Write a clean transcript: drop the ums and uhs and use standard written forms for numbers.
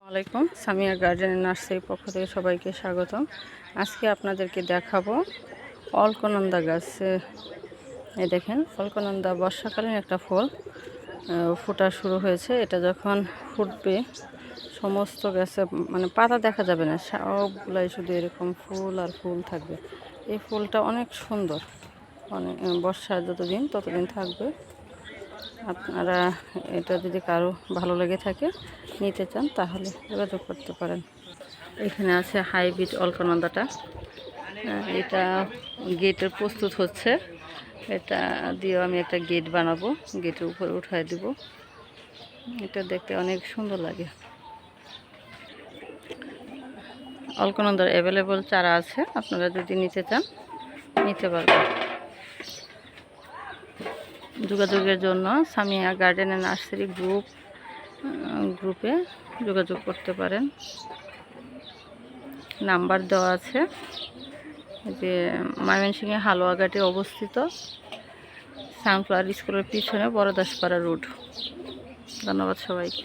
আলাইকুম সামিয়া গার্ডেন নার্সারির পক্ষ থেকে সবাইকে স্বাগতম। আজকে আপনাদেরকে দেখাবো অলকনন্দা গাছ। এই দেখেন, অলকনন্দা বর্ষাকালীন একটা ফুল ফোটা শুরু হয়েছে। এটা যখন ফুটবে সমস্ত গাছে মানে পাতা দেখা যাবে না, সবগুলাই শুধু এরকম ফুল আর ফুল থাকবে। এই ফুলটা অনেক সুন্দর, অনেক বর্ষা যতদিন ততদিন থাকবে। আপনারা এটা যদি কারো ভালো লেগে থাকে নিতে চান তাহলে যোগাযোগ করতে পারেন। এখানে আছে হাইব্রিড অলকনন্দাটা, এটা গেটের প্রস্তুত হচ্ছে। এটা দিয়েও আমি একটা গেট বানাবো, গেটের উপরে উঠায় দিব। এটা দেখতে অনেক সুন্দর লাগে। অলকনন্দার অ্যাভেলেবল চারা আছে, আপনারা যদি নিতে চান নিতে পারবেন। যোগাযোগের জন্য সামিয়া গার্ডেন অ্যান্ড নার্সারি গ্রুপে যোগাযোগ করতে পারেন। নাম্বার দেওয়া আছে। যে ময়মনসিংহে হালুয়াঘাটে অবস্থিত, সানফ্লাওয়ার স্কুলের পিছনে বড়দাসপাড়া রোড। ধন্যবাদ সবাইকে।